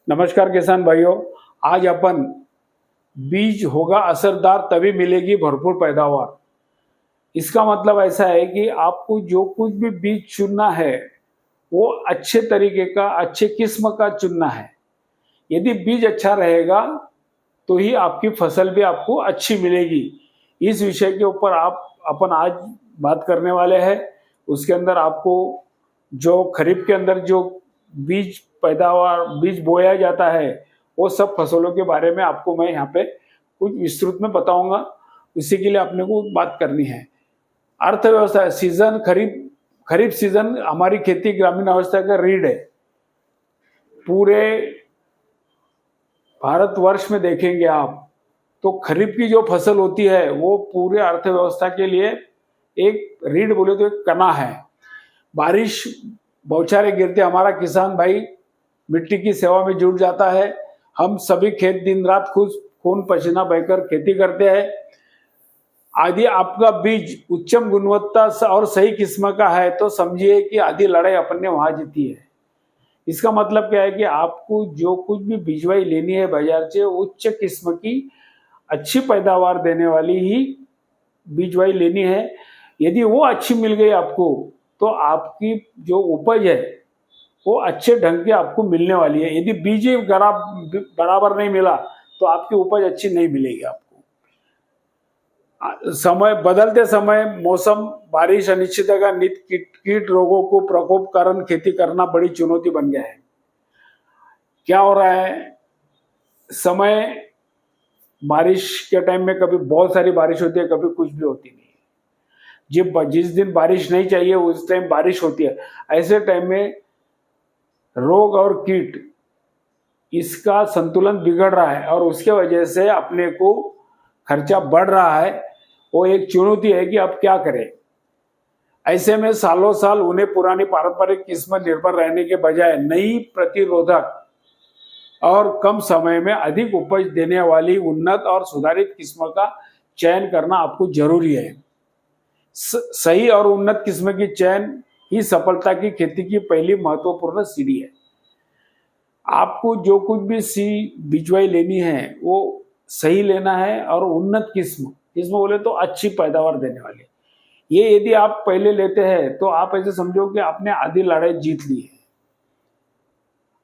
नमस्कार किसान भाइयों। आज अपन बीज होगा असरदार तभी मिलेगी भरपूर पैदावार। इसका मतलब ऐसा है कि आपको जो कुछ भी बीज चुनना है वो अच्छे तरीके का, अच्छे किस्म का चुनना है। यदि बीज अच्छा रहेगा तो ही आपकी फसल भी आपको अच्छी मिलेगी। इस विषय के ऊपर अपन आज बात करने वाले हैं। उसके अंदर आपको जो खरीफ के अंदर जो बीज पैदावार बीज बोया जाता है वो सब फसलों के बारे में आपको मैं यहाँ पे कुछ विस्तृत में बताऊंगा। इसी के लिए अपने को बात करनी है। अर्थव्यवस्था सीजन खरीफ सीजन हमारी खेती ग्रामीण अवस्था का रीढ़ है। पूरे भारतवर्ष में देखेंगे आप तो खरीफ की जो फसल होती है वो पूरे अर्थव्यवस्था के लिए एक रीढ़ बोले तो एक कना है। बारिश बौछारें गिरते हमारा किसान भाई मिट्टी की सेवा में जुट जाता है। हम सभी खेत दिन रात खून पसीना बहकर खेती करते हैं। यदि आपका बीज उच्चम गुणवत्ता और सही किस्म का है तो समझिए कि आधी लड़ाई अपन ने वहां जीती है। इसका मतलब क्या है कि आपको जो कुछ भी बीजवाई लेनी है बाजार से उच्च किस्म की अच्छी पैदावार देने वाली ही बीजवाई लेनी है। यदि वो अच्छी मिल गई आपको तो आपकी जो उपज है वो अच्छे ढंग की आपको मिलने वाली है। यदि बीज बराबर नहीं मिला तो आपकी उपज अच्छी नहीं मिलेगी आपको। समय बदलते समय मौसम बारिश अनिश्चितता का कीट रोगों को प्रकोप कारण खेती करना बड़ी चुनौती बन गया है। क्या हो रहा है, समय बारिश के टाइम में कभी बहुत सारी बारिश होती है, कभी कुछ भी होती नहीं है। जिस दिन बारिश नहीं चाहिए उस टाइम बारिश होती है। ऐसे टाइम में रोग और कीट इसका संतुलन बिगड़ रहा है और उसके वजह से अपने को खर्चा बढ़ रहा है। वो एक चुनौती है कि अब क्या करें। ऐसे में सालों साल उन्हें पुरानी पारंपरिक किस्म निर्भर रहने के बजाय नई प्रतिरोधक और कम समय में अधिक उपज देने वाली उन्नत और सुधारित किस्म का चयन करना आपको जरूरी है। सही और उन्नत किस्म की चयन ही सफलता की खेती की पहली महत्वपूर्ण सीढ़ी है। आपको जो कुछ भी बीजवाई लेनी है वो सही लेना है और उन्नत किस्म बोले तो अच्छी पैदावार देने वाली। ये यदि आप पहले लेते हैं तो आप ऐसे समझो कि आपने आधी लड़ाई जीत ली है।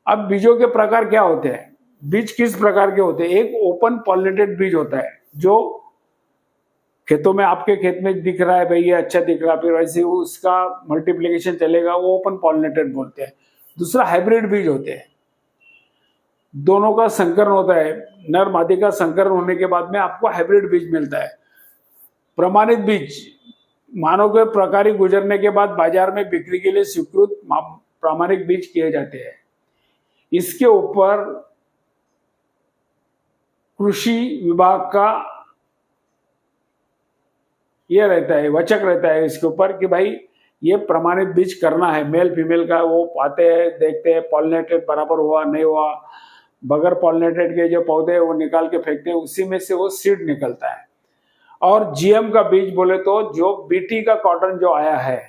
अब बीजों के प्रकार क्या होते हैं, बीज किस प्रकार के होते हैं। एक ओपन पॉलिनेटेड बीज होता है जो खेतों में आपके खेत में दिख रहा है, भाई ये अच्छा दिख रहा है, फिर वैसे उसका मल्टीप्लिकेशन चलेगा, वो ओपन पॉलिनेटेड बोलते हैं। दूसरा हाइब्रिड बीज होते हैं, दोनों का संकरण होता है, नर मादी का संकरण होने के बाद में आपको हाइब्रिड बीज मिलता है। प्रमाणित बीज मानव के प्रकारी गुजरने के बाद बाजार में बिक्री के लिए स्वीकृत प्रामाणिक बीज किए जाते हैं। इसके ऊपर कृषि विभाग का ये रहता है, वचक रहता है इसके ऊपर कि भाई ये प्रमाणित बीज करना है। मेल फीमेल का वो आते हैं, देखते हैं पॉलिनेटेड बराबर हुआ नहीं हुआ। बगैर पॉलिनेटेड के जो पौधे हैं वो निकाल के फेंकते हैं, उसी में से वो सीड निकलता है। और जीएम का बीज बोले तो जो बीटी का कॉटन जो आया है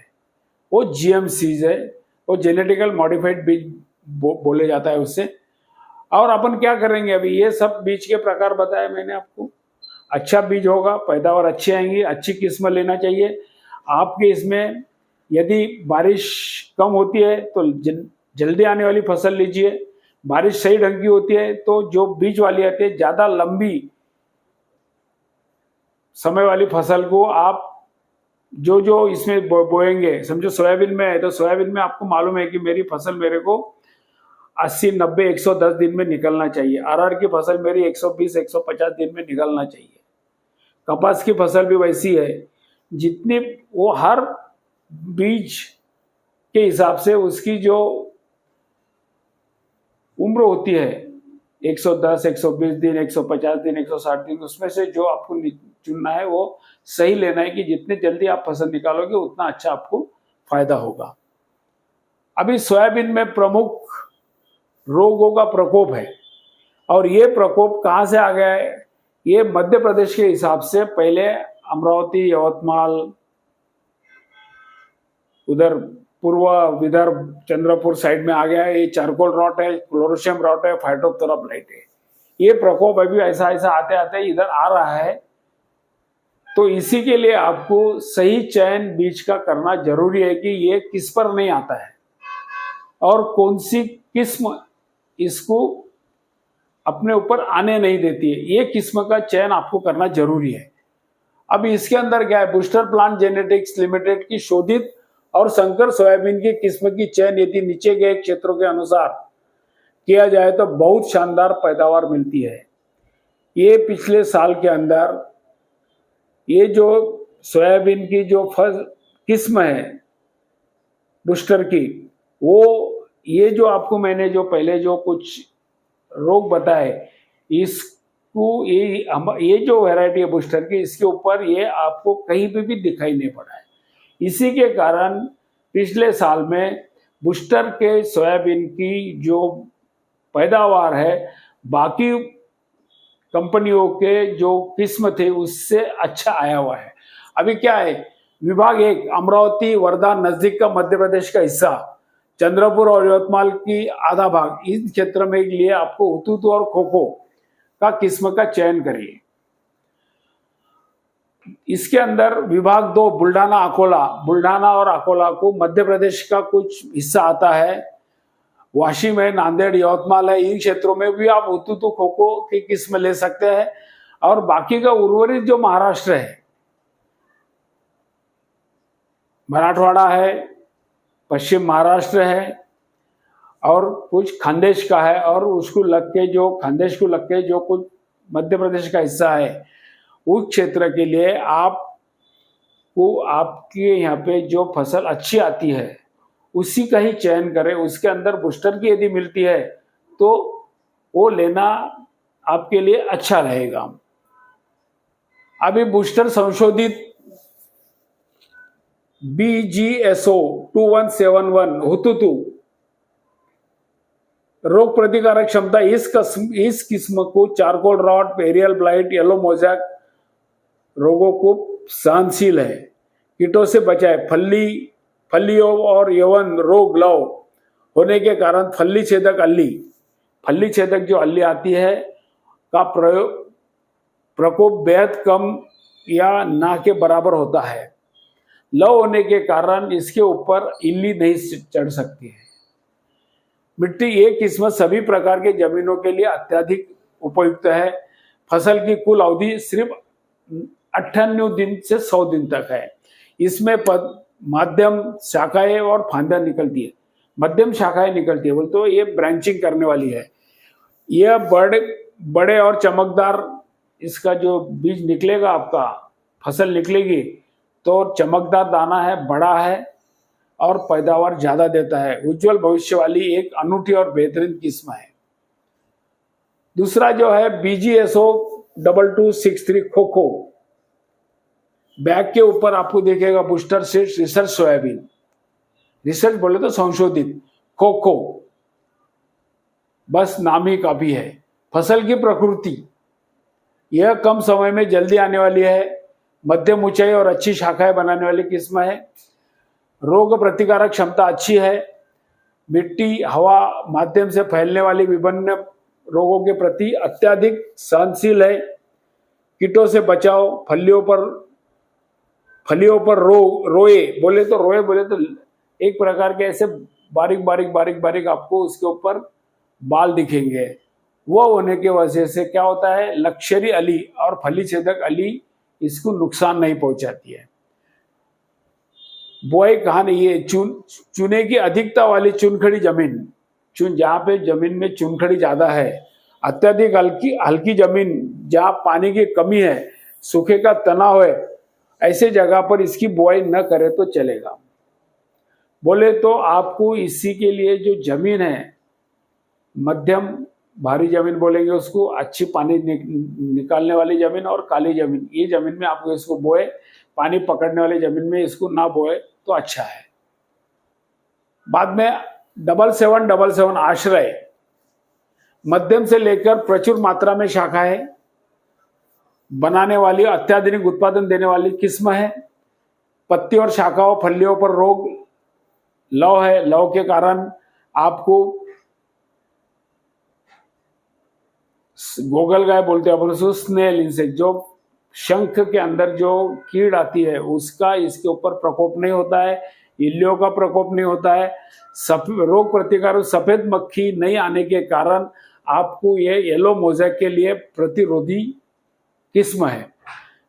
वो जीएम सीज है, वो जेनेटिकल मॉडिफाइड बीज बोले जाता है उससे। और अपन क्या करेंगे, अभी ये सब बीज के प्रकार बताए मैंने आपको। अच्छा बीज होगा, पैदावार अच्छी आएंगी, अच्छी किस्म लेना चाहिए आपके। इसमें यदि बारिश कम होती है तो जल्दी आने वाली फसल लीजिए। बारिश सही ढंग की होती है तो जो बीज वाली आती है ज्यादा लंबी समय वाली फसल को आप जो इसमें बोएंगे, समझो सोयाबीन में है तो सोयाबीन में आपको मालूम है कि मेरी फसल मेरे को 80, 90, 110 दिन में निकलना चाहिए। अरहर की फसल मेरी 120, 150 दिन में निकलना चाहिए। कपास की फसल भी वैसी है, जितनी वो हर बीज के हिसाब से उसकी जो उम्र होती है 110, 120 दिन, 150 दिन, 160 दिन, उसमें से जो आपको चुनना है वो सही लेना है कि जितने जल्दी आप फसल निकालोगे उतना अच्छा आपको फायदा होगा। अभी सोयाबीन में प्रमुख रोगों का प्रकोप है और ये प्रकोप कहाँ से आ गया है, ये मध्य प्रदेश के हिसाब से पहले अमरावती, यवतमाल, उधर पूर्व विदर्भ चंद्रपुर साइड में आ गया है। ये चारकोल रॉट है, क्लोरोशियम रॉट है, फाइटोप्थोरा ब्लाइट है। ये प्रकोप अभी ऐसा ऐसा आते आते इधर आ रहा है। तो इसी के लिए आपको सही चयन बीज का करना जरूरी है कि ये किस पर नहीं आता है और कौन सी किस्म इसको अपने ऊपर आने नहीं देती है। ये किस्म का चयन आपको करना जरूरी है। अब इसके अंदर क्या है, बूस्टर प्लांट जेनेटिक्स लिमिटेड की शोधित और संकर सोयाबीन की किस्म की चयन यदि नीचे गए क्षेत्रों के अनुसार किया जाए तो बहुत शानदार पैदावार मिलती है। ये पिछले साल के अंदर ये जो सोयाबीन की जो किस्म है बूस्टर की, वो ये जो आपको मैंने जो पहले जो कुछ रोग बताए, इसको ये जो वैरायटी है बूस्टर की, इसके ऊपर ये आपको कहीं पे भी दिखाई नहीं पड़ा है। इसी के कारण पिछले साल में बूस्टर के सोयाबीन की जो पैदावार है बाकी कंपनियों के जो किस्म थे उससे अच्छा आया हुआ है। अभी क्या है, विभाग 1 अमरावती वर्धा नजदीक का मध्य प्रदेश का हिस्सा, चंद्रपुर और यवतमाल की आधा भाग, इस क्षेत्र में लिए आपको हुतुतु और खोखो का किस्म का चयन करिए। इसके अंदर विभाग 2 बुल्ढाना अकोला, बुल्ढाना और अकोला को मध्य प्रदेश का कुछ हिस्सा आता है। वाशिम है, नांदेड़, यवतमाल है, इन क्षेत्रों में भी आप हुतुतु खोखो की किस्म ले सकते हैं। और बाकी का उर्वरित जो महाराष्ट्र है, मराठवाड़ा है, पश्चिम महाराष्ट्र है और कुछ खानदेश का है और उसको लग के जो खानदेश को लग के जो कुछ मध्य प्रदेश का हिस्सा है, उस क्षेत्र के लिए आपको आपके यहाँ पे जो फसल अच्छी आती है उसी का ही चयन करें। उसके अंदर बूस्टर की यदि मिलती है तो वो लेना आपके लिए अच्छा रहेगा। अभी बूस्टर संशोधित BGSO 2171 हुतुतु रोग प्रतिकारक क्षमता इस किस्म को charcoal rot, aerial blight, yellow mosaic रोगों को सहनशील है। कीटों से बचाए, फलियों और यवन रोग लव होने के कारण फली छेदक जो अल्ली आती है का प्रकोप बेहद कम या ना के बराबर होता है। लव होने के कारण इसके ऊपर इल्ली नहीं चढ़ सकती है। मिट्टी ये किस्म सभी प्रकार के जमीनों के लिए अत्यधिक उपयुक्त है। फसल की कुल अवधि सिर्फ 98 दिन से 100 दिन तक है। इसमें माध्यम शाखाएं और फांदियां निकलती है। मध्यम शाखाएं निकलती है बोल तो ये ब्रांचिंग करने वाली है। यह बड़े और चमकदार इसका जो बीज निकलेगा, आपका फसल निकलेगी तो चमकदार दाना है, बड़ा है और पैदावार ज्यादा देता है। उज्जवल भविष्य वाली एक अनूठी और बेहतरीन किस्म है। दूसरा जो है BGSO 2263 खोखो, बैग के ऊपर आपको देखेगा booster seeds research soybean, research बोले तो संशोधित खोखो, बस नाम ही काफी है। फसल की प्रकृति, यह कम समय में जल्दी आने वाली है, मध्यम ऊंचाई और अच्छी शाखाएं बनाने वाली किस्म है। रोग प्रतिकारक क्षमता अच्छी है। मिट्टी, हवा माध्यम से फैलने वाली विभिन्न रोगों के प्रति अत्यधिक सहनशील है। कीटों से बचाव, फलियों पर रोए बोले तो एक प्रकार के ऐसे बारीक आपको उसके ऊपर बाल दिखेंगे। वो होने की वजह से क्या होता है, लक्षरी अली और फली छेदक अली इसको नुकसान नहीं पहुंचाती है। बोए कहा नहीं है, चूने की अधिकता वाली चुनखड़ी जमीन, जहां पे जमीन में चुनखड़ी ज्यादा है, अत्यधिक हल्की जमीन जहां पानी की कमी है, सूखे का तनाव है, ऐसे जगह पर इसकी बुआई न करे तो चलेगा। बोले तो आपको इसी के लिए जो जमीन है, मध्यम भारी जमीन बोलेंगे उसको, अच्छी पानी निकालने वाली जमीन और काली जमीन, ये जमीन में आपको इसको बोए। पानी पकड़ने वाली जमीन में इसको ना बोए तो अच्छा है। बाद में 7777 आश्रय, मध्यम से लेकर प्रचुर मात्रा में शाखाएं बनाने वाली, अत्याधुनिक उत्पादन देने वाली किस्म है। पत्ती और शाखाओं, फलियों पर रोग लव है, लव के कारण आपको गोगल गाय बोलते हैं अपन उसको, स्नेल इंसेक्ट, जो शंख के अंदर जो कीड़ आती है उसका इसके ऊपर प्रकोप नहीं होता है, इल्लियों का प्रकोप नहीं होता है। रोग प्रतिकारक सफेद मक्खी नहीं आने के कारण आपको ये येलो मोज़ेक के लिए प्रतिरोधी किस्म है।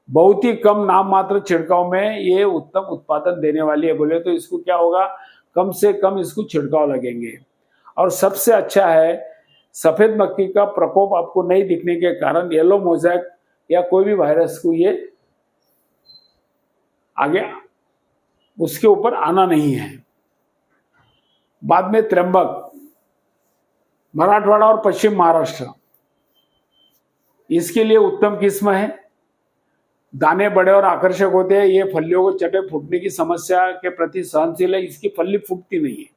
बहुत ही कम नाम मात्र छिड़काव में ये उत्तम उत्पादन देने वाली है। बोले तो इसको क्या होगा, कम से कम इसको छिड़काव लगेंगे। और सबसे अच्छा है, सफेद मक्खी का प्रकोप आपको नहीं दिखने के कारण येलो मोज़ेक या कोई भी वायरस को ये आगे उसके ऊपर आना नहीं है। बाद में त्र्यंबक, मराठवाड़ा और पश्चिम महाराष्ट्र, इसके लिए उत्तम किस्म है। दाने बड़े और आकर्षक होते हैं, ये फलियों को चटे फूटने की समस्या के प्रति सहनशील है, इसकी फली फूटती नहीं है।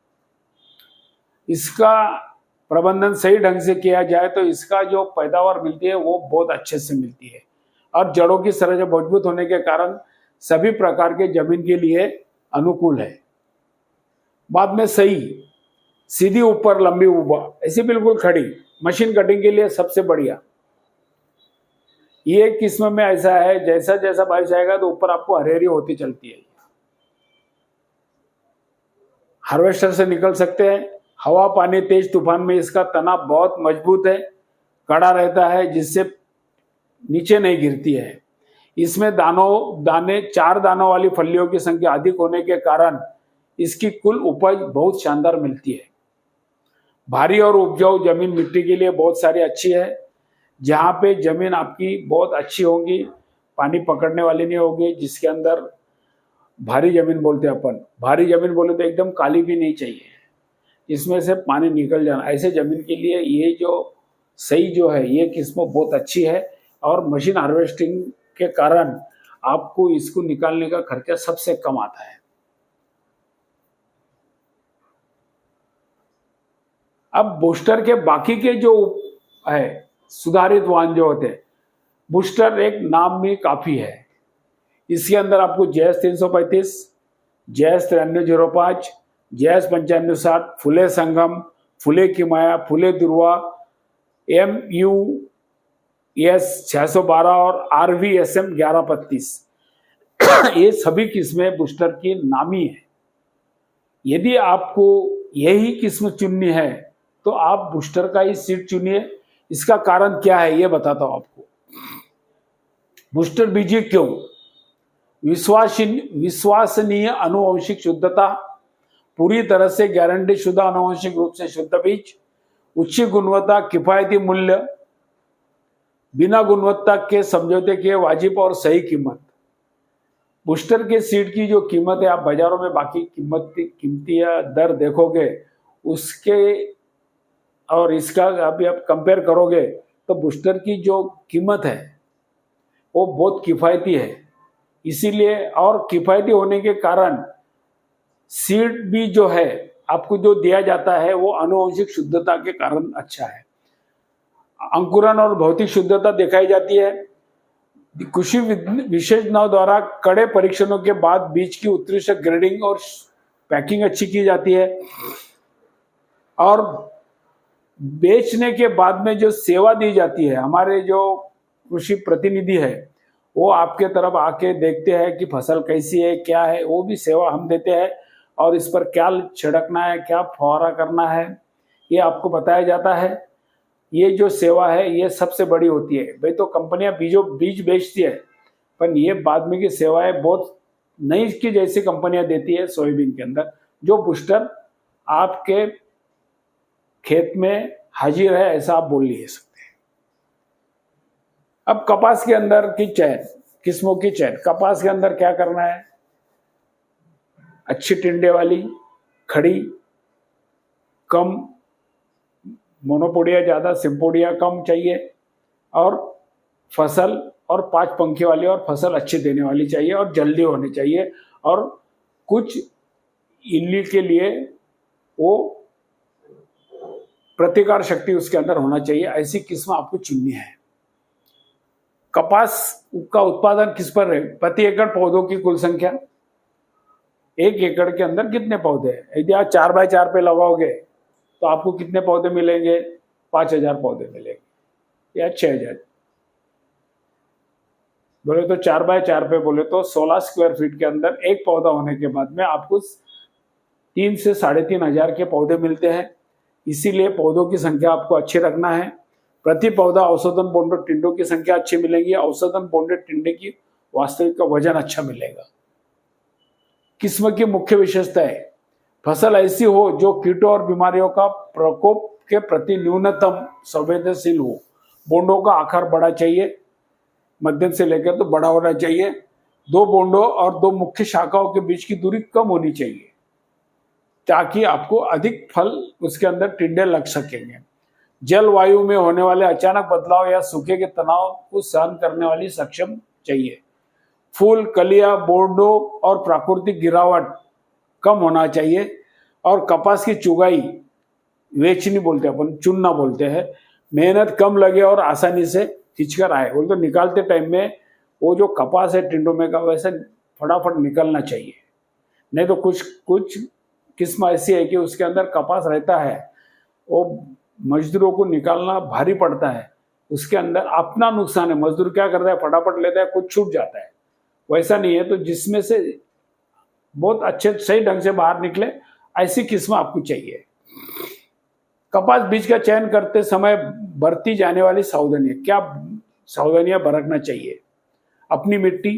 इसका प्रबंधन सही ढंग से किया जाए तो इसका जो पैदावार मिलती है वो बहुत अच्छे से मिलती है। और जड़ों की संरचना मजबूत होने के कारण सभी प्रकार के जमीन के लिए अनुकूल है। बाद में सही, सीधी ऊपर लंबी उबा, ऐसी बिल्कुल खड़ी, मशीन कटिंग के लिए सबसे बढ़िया। ये किस्म में ऐसा है, जैसा जैसा बारिश आएगा तो ऊपर आपको हरियाली होती चलती है। हार्वेस्टर से निकल सकते हैं। हवा पानी तेज तूफान में इसका तना बहुत मजबूत है, कड़ा रहता है, जिससे नीचे नहीं गिरती है। इसमें दाने 4 दानों वाली फलियों की संख्या अधिक होने के कारण इसकी कुल उपज बहुत शानदार मिलती है। भारी और उपजाऊ जमीन मिट्टी के लिए बहुत सारी अच्छी है। जहाँ पे जमीन आपकी बहुत अच्छी होगी, पानी पकड़ने वाली नहीं होगी, जिसके अंदर भारी जमीन बोलते हैं अपन, भारी जमीन बोले तो एकदम काली भी नहीं चाहिए, इसमें से पानी निकल जाना, ऐसे जमीन के लिए ये जो सही जो है ये किस्म बहुत अच्छी है। और मशीन हार्वेस्टिंग के कारण आपको इसको निकालने का खर्चा सबसे कम आता है। अब बूस्टर के बाकी के जो है सुधारित वाहन जो होते हैं, बूस्टर एक नाम में काफी है। इसके अंदर आपको JS 335, JS 9305, JS 9560, फुले संगम, फुले किमाया, फुले दुर्वा, MUS 612 और RVSM 1135, ये सभी किस्में बूस्टर की नामी है। यदि आपको यही किस्म चुननी है तो आप बूस्टर का ही सीड चुनिए। इसका कारण क्या है ये बताता हूं आपको। बूस्टर बीजी क्यों? विश्वसनीय आनुवंशिक शुद्धता, पूरी तरह से गारंटी शुदा आनुवंशिक रूप से शुद्ध बीज, उच्च गुणवत्ता, किफायती मूल्य, बिना गुणवत्ता के समझौते के वाजिब और सही कीमत। बूस्टर के सीड की जो कीमत है, आप बाजारों में बाकी कीमती या दर देखोगे उसके और इसका अभी आप कंपेयर करोगे तो बूस्टर की जो कीमत है वो बहुत किफायती है। इसीलिए, और किफायती होने के कारण सीड भी जो है आपको जो दिया जाता है वो आनुवंशिक शुद्धता के कारण अच्छा है। अंकुरन और भौतिक शुद्धता दिखाई जाती है। कृषि विशेषज्ञों द्वारा कड़े परीक्षणों के बाद बीज की उत्कृष्ट ग्रेडिंग और पैकिंग अच्छी की जाती है। और बेचने के बाद में जो सेवा दी जाती है, हमारे जो कृषि प्रतिनिधि है वो आपके तरफ आके देखते हैं कि फसल कैसी है, क्या है, वो भी सेवा हम देते हैं। और इस पर क्या छिड़कना है, क्या फुहारा करना है, ये आपको बताया जाता है। ये जो सेवा है ये सबसे बड़ी होती है। भाई तो कंपनियां बीज बेचती है, पर ये बाद में की सेवाएं बहुत नई की जैसी कंपनियां देती है सोयाबीन के अंदर, जो बूस्टर आपके खेत में हाजिर है, ऐसा आप बोल नहीं सकते। अब कपास के अंदर की चयन, किस्मों की चयन। कपास के अंदर क्या करना है? अच्छी टिंडे वाली, खड़ी, कम, मोनोपोडिया ज्यादा, सिम्पोडिया कम चाहिए, और फसल और 5 पंखे वाली और फसल अच्छी देने वाली चाहिए और जल्दी होनी चाहिए। और कुछ इल्ली के लिए वो प्रतिकार शक्ति उसके अंदर होना चाहिए, ऐसी किस्म आपको चुननी है। कपास का उत्पादन किस पर है? प्रति एकड़ पौधों की कुल संख्या, 1 एकड़ के अंदर कितने पौधे हैं? यदि आप 4 बाय 4 पे लगाओगे तो आपको कितने पौधे मिलेंगे? 5000 पौधे मिलेंगे या 6000। बोले तो 4 बाय 4 पे बोले तो 16 स्क्वायर फीट के अंदर एक पौधा होने के बाद में आपको 3 से 3500 के पौधे मिलते हैं। इसीलिए पौधों की संख्या आपको अच्छी रखना है। प्रति पौधा औसतन बॉन्डेड टिंडों की संख्या अच्छी मिलेगी। औसतन बॉन्डेड टिंडे की वास्तविक का वजन अच्छा मिलेगा। किस्म की मुख्य विशेषताएं, फसल ऐसी हो जो कीटों और बीमारियों का प्रकोप के प्रति न्यूनतम संवेदनशील हो। बोंडों का आकार बड़ा चाहिए, मध्यम से लेकर तो बड़ा होना चाहिए। 2 बोंडों और 2 मुख्य शाखाओं के बीच की दूरी कम होनी चाहिए ताकि आपको अधिक फल उसके अंदर टिंडे लग सकेंगे। जलवायु में होने वाले अचानक बदलाव या सूखे के तनाव को सहन करने वाली सक्षम चाहिए। फूल, कलियां, बोंडों और प्राकृतिक गिरावट कम होना चाहिए। और कपास की चुगाई, वेचनी बोलते हैं अपन, चुनना बोलते हैं, मेहनत कम लगे और आसानी से खींचकर आए। बोल तो निकालते टाइम में वो जो कपास है टिंडों में का वैसे फटाफट निकलना चाहिए। नहीं तो कुछ किस्म ऐसी है कि उसके अंदर कपास रहता है, वो मजदूरों को निकालना भारी पड़ता है। उसके अंदर अपना नुकसान है। मजदूर क्या करता है, फटाफट लेता है, कुछ छूट जाता है। वैसा नहीं है। तो जिसमें से बहुत अच्छे सही ढंग से बाहर निकले ऐसी किस्म आपको चाहिए। कपास बीज का चयन करते समय बरती जाने वाली सावधानियां, क्या सावधानियां बरतना चाहिए? अपनी मिट्टी,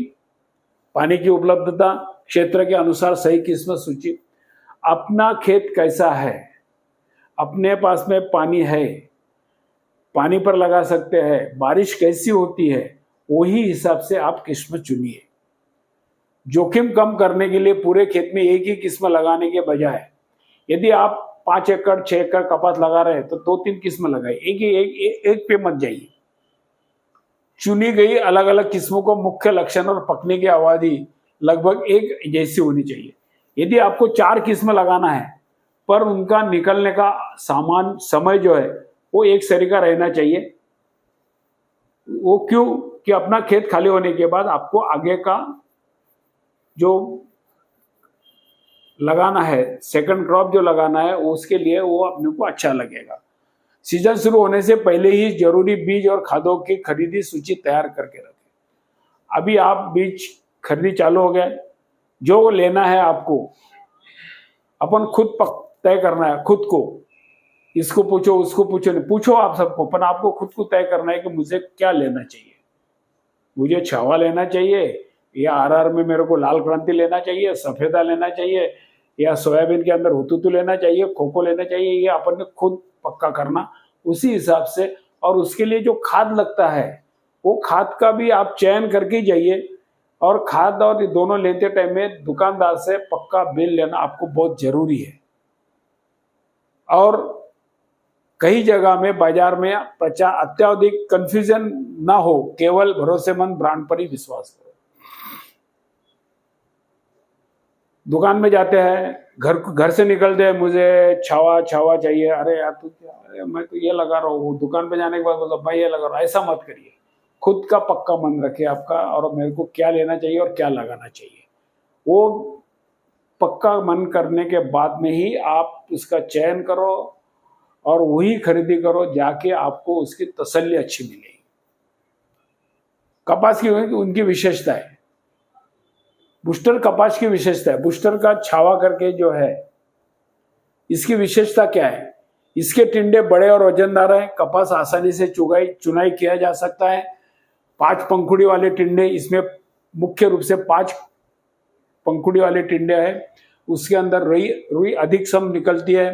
पानी की उपलब्धता, क्षेत्र के अनुसार सही किस्म सूची। अपना खेत कैसा है, अपने पास में पानी है, पानी पर लगा सकते हैं, बारिश कैसी होती है, वही हिसाब से आप किस्म चुनिए। जोखिम कम करने के लिए पूरे खेत में एक ही किस्म लगाने के बजाय यदि आप 5 एकड़ 6 एकड़ कपास लगा रहे हैं तो 2-3 किस्म लगाइए। एक पे मत जाइए। चुनी गई अलग अलग किस्मों को मुख्य लक्षण और पकने की अवधि लगभग एक जैसी होनी चाहिए। यदि आपको 4 किस्म लगाना है पर उनका निकलने का सामान समय जो है वो एक सरी का रहना चाहिए। वो क्यों? कि अपना खेत खाली होने के बाद आपको आगे का जो लगाना है, सेकंड क्रॉप जो लगाना है, उसके लिए वो अपने को अच्छा लगेगा। सीजन शुरू होने से पहले ही जरूरी बीज और खादों की खरीदी सूची तैयार करके रखें। अभी आप बीज खरीदी चालू हो गए, जो लेना है आपको अपन खुद तय करना है खुद को। इसको पूछो, उसको पूछो, नहीं पूछो आप सबको, पर आपको खुद को तय करना है कि मुझे क्या लेना चाहिए। मुझे छावा लेना चाहिए या आरआर में मेरे को लाल क्रांति लेना चाहिए, सफेदा लेना चाहिए, या सोयाबीन के अंदर हुतुतु लेना चाहिए, खोखो लेना चाहिए। ये अपन ने खुद पक्का करना उसी हिसाब से। और उसके लिए जो खाद लगता है वो खाद का भी आप चयन करके जाइए। और खाद और दोनों लेते टाइम में दुकानदार से पक्का बिल लेना आपको बहुत जरूरी है। और कई जगह में बाजार में अत्याधिक कंफ्यूजन ना हो, केवल भरोसेमंद ब्रांड पर ही विश्वास करो। दुकान में जाते हैं, घर से निकलते हैं, मुझे छावा चाहिए। अरे यार तू क्या, अरे मैं तो ये लगा रहा हूँ। दुकान पे जाने के बाद बोला भाई ये लगा रहा हूँ। ऐसा मत करिए। खुद का पक्का मन रखिए आपका, और मेरे को क्या लेना चाहिए और क्या लगाना चाहिए। वो पक्का मन करने के बाद में ही आप उसका चयन करो और वही खरीदी करो, जाके आपको उसकी तसल्ली अच्छी मिलेगी। कपास की उनकी विशेषता है। बूस्टर कपास की विशेषता है। बूस्टर का छावा करके जो है, इसकी विशेषता क्या है? इसके टिंडे बड़े और वजनदार हैं। कपास आसानी से चुनाई किया जा सकता है। 5 पंखुड़ी वाले टिंडे, इसमें मुख्य रूप से 5 पंखुड़ी वाले टिंडे हैं। उसके अंदर रुई अधिक सम निकलती है।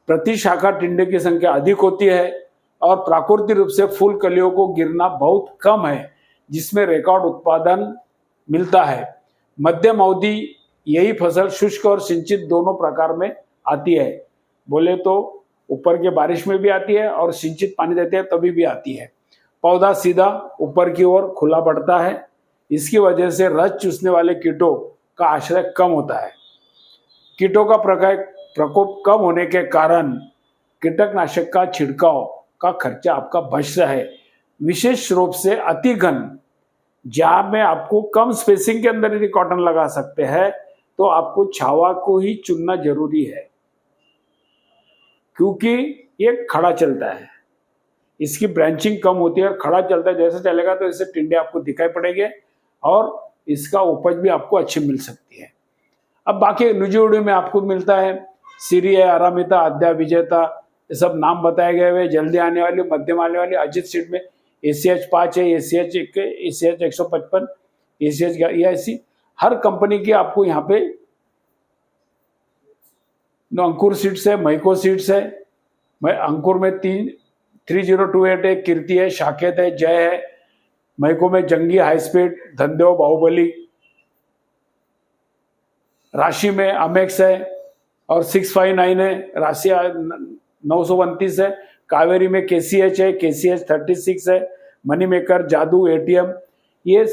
प्रति शाखा टिंडे की संख्या अधिक होती है और प्राकृतिक रूप से फूल कलियों को गिरना बहुत कम है, जिसमें रिकॉर्ड उत्पादन मिलता है। मध्यम अवधि यही फसल शुष्क और सिंचित दोनों प्रकार में आती है। बोले तो ऊपर के बारिश में भी आती है और सिंचित पानी देते हैं तभी भी आती है। पौधा सीधा ऊपर की ओर खुला बढ़ता है। इसकी वजह से रस चूसने वाले कीटों का आश्रय कम होता है। कीटों का प्रकोप कम होने के कारण कीटनाशक का छिड़काव का खर्चा आपका बचता है। विशेष रूप से अति घन, जहां में आपको कम स्पेसिंग के अंदर यदि कॉटन लगा सकते हैं तो आपको छावा को ही चुनना जरूरी है, क्योंकि ये खड़ा चलता है, इसकी ब्रांचिंग कम होती है और खड़ा चलता है। जैसे चलेगा तो इससे टिंडे आपको दिखाई पड़ेंगे और इसका उपज भी आपको अच्छी मिल सकती है। अब बाकी नुजुड़ी में आपको मिलता है सीरी है, आरामिता, अद्या, विजेता, ये सब नाम बताए गए हुए। जल्दी आने वाली, मध्यम आने वाली, अजीत सीड में ACH 5 है, ACH 155, ACH ऐसी हर कंपनी की आपको यहाँ पे अंकुर सीड्स है, मैको सीड्स है। अंकुर में 3028 है, कीर्ति है, शाकेत है, जय है। मैको में जंगी, हाई स्पीड, धनदेव, बाहुबली। राशि में अमेक्स है और 659 है, राशि 929 है। कावेरी में KCH है, KCH 36 है। मनी मेकर, जादू, ATM। ये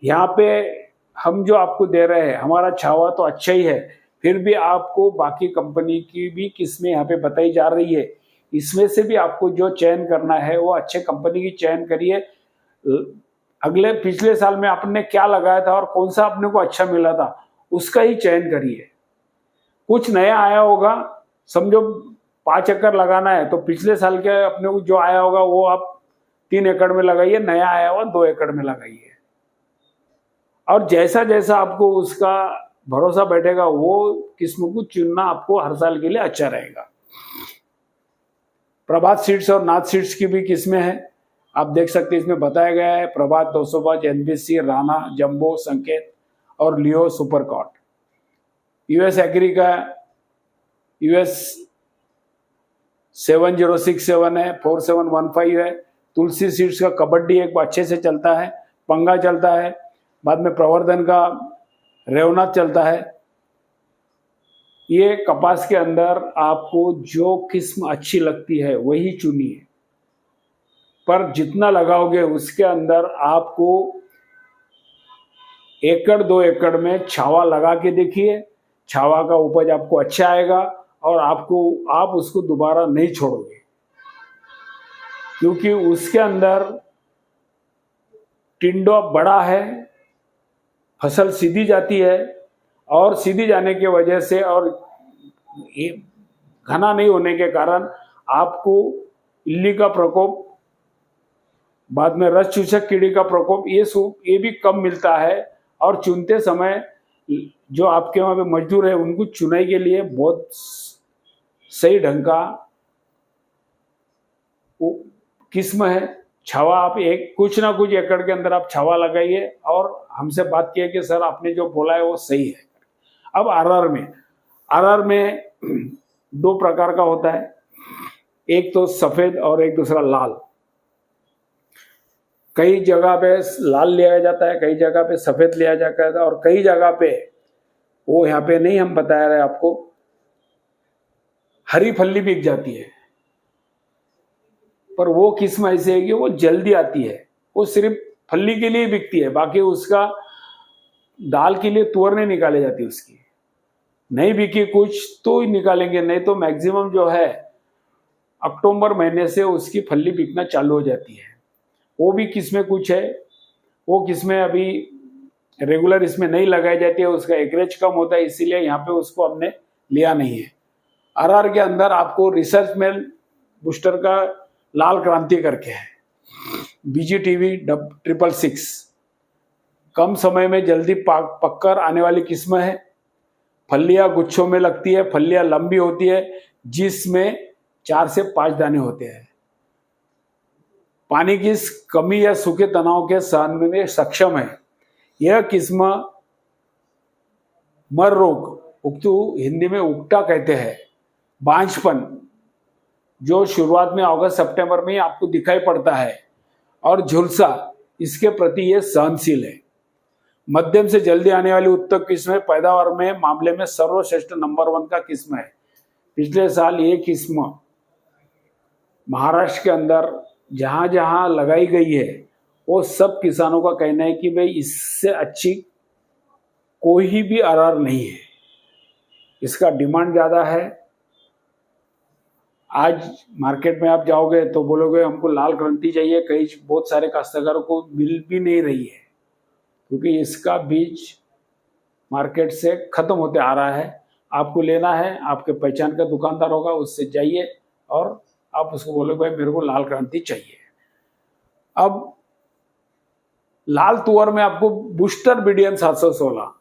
यहाँ पे हम जो आपको दे रहे हैं, हमारा छावा तो अच्छा ही है, फिर भी आपको बाकी कंपनी की भी किस्में यहाँ पे बताई जा रही है। इसमें से भी आपको जो चयन करना है वो अच्छे कंपनी की चयन करिए। अगले पिछले साल में आपने क्या लगाया था और कौन सा अपने को अच्छा मिला था, उसका ही चयन करिए। कुछ नया आया होगा, समझो 5 एकड़ लगाना है तो पिछले साल के अपने को जो आया होगा वो आप 3 एकड़ में लगाइए, नया आया हुआ 2 एकड़ में लगाइए। और जैसा जैसा आपको उसका भरोसा बैठेगा वो किस्म को चुनना आपको हर साल के लिए अच्छा रहेगा। प्रभात सीड्स और नाथ सीड्स की भी किस्में हैं, आप देख सकते हैं, इसमें बताया गया है। प्रभात 205, NBC, राणा, जंबो, संकेत और लियो सुपर कॉट। US एग्री का US 7067 है, 4715 है। तुलसी सीड्स का कबड्डी एक अच्छे से चलता है, पंगा चलता है। बाद में प्रवर्धन का रेवनाथ चलता है। ये कपास के अंदर आपको जो किस्म अच्छी लगती है वही चुनिए, पर जितना लगाओगे उसके अंदर आपको 1 एकड़ 2 एकड़ में छावा लगा के देखिए। छावा का उपज आपको अच्छा आएगा और आप उसको दोबारा नहीं छोड़ोगे, क्योंकि उसके अंदर टिंडो बड़ा है, फसल सीधी जाती है और सीधी जाने की वजह से और घना नहीं होने के कारण आपको इल्ली का प्रकोप, बाद में रस चूसक कीड़ी का प्रकोप, ये भी कम मिलता है। और चुनते समय जो आपके वहां पे मजदूर है उनको चुनाई के लिए बहुत सही ढंग का किस्म है छावा। आप कुछ ना कुछ एकड़ के अंदर आप छावा लगाइए और हमसे बात किए कि सर आपने जो बोला है वो सही है। अब आरआर में 2 प्रकार का होता है, एक तो सफेद और एक दूसरा लाल। कई जगह पे लाल लिया जाता है, कई जगह पे सफेद लिया जाता है और कई जगह पे वो यहाँ पे नहीं हम बता रहे आपको, हरी फल्ली बिक जाती है। पर वो किस्म ऐसी है कि वो जल्दी आती है, वो सिर्फ फल्ली के लिए बिकती है, बाकी उसका दाल के लिए तुअर नहीं निकाले जाती। उसकी नहीं बिकी कुछ तो ही निकालेंगे, नहीं तो मैक्सिमम जो है अक्टूबर महीने से उसकी फल्ली बिकना चालू हो जाती है। वो भी किस्में कुछ है, वो किस्में अभी रेगुलर इसमें नहीं लगाई जाती है, उसका एकरेज कम होता है, इसीलिए यहाँ पे उसको हमने लिया नहीं है। आरआर के अंदर आपको रिसर्च में बूस्टर का लाल क्रांति करके है, BGTV 666 कम समय में जल्दी पककर आने वाली किस्म है। फलियां गुच्छों में लगती है, फलियां लंबी होती है जिसमें 4 से 5 दाने होते हैं। पानी की कमी या सूखे तनाव के सहन में सक्षम है। यह किस्म मर रोग, हिंदी में उकटा कहते हैं, बांझपन जो शुरुआत में अगस्त सितंबर में ही आपको दिखाई पड़ता है, और झुलसा, इसके प्रति ये सहनशील है। मध्यम से जल्दी आने वाली उत्तम किस्म है, पैदावार में मामले में सर्वश्रेष्ठ नंबर 1 का किस्म है। पिछले साल ये किस्म महाराष्ट्र के अंदर जहां जहां लगाई गई है वो सब किसानों का कहना है कि भाई इससे अच्छी कोई भी आरआर नहीं है, इसका डिमांड ज्यादा है। आज मार्केट में आप जाओगे तो बोलोगे हमको लाल क्रांति चाहिए, कई बहुत सारे काश्तकारों को मिल भी नहीं रही है, क्योंकि इसका बीज मार्केट से खत्म होते आ रहा है। आपको लेना है, आपके पहचान का दुकानदार होगा, उससे जाइए और आप उसको बोलो भाई मेरे को लाल क्रांति चाहिए। अब लाल तुअर में आपको बूस्टर BDM 716,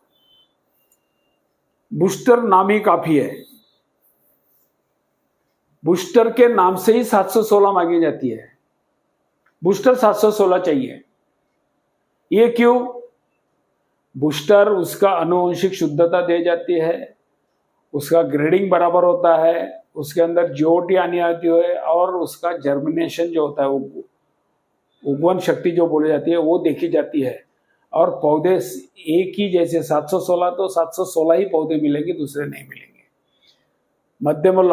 बूस्टर नाम ही काफी है, बूस्टर के नाम से ही 716 मांगी जाती है। बूस्टर 716 चाहिए। ये क्यों? बूस्टर उसका आनुवंशिक शुद्धता दे जाती है, उसका ग्रेडिंग बराबर होता है, उसके अंदर GOT आनी आती है और उसका जर्मिनेशन जो होता है, वो उगवन शक्ति जो बोली जाती है वो देखी जाती है। और पौधे एक ही जैसे 716 तो 716 ही पौधे मिलेंगे, दूसरे नहीं मिलेंगे। मध्यम और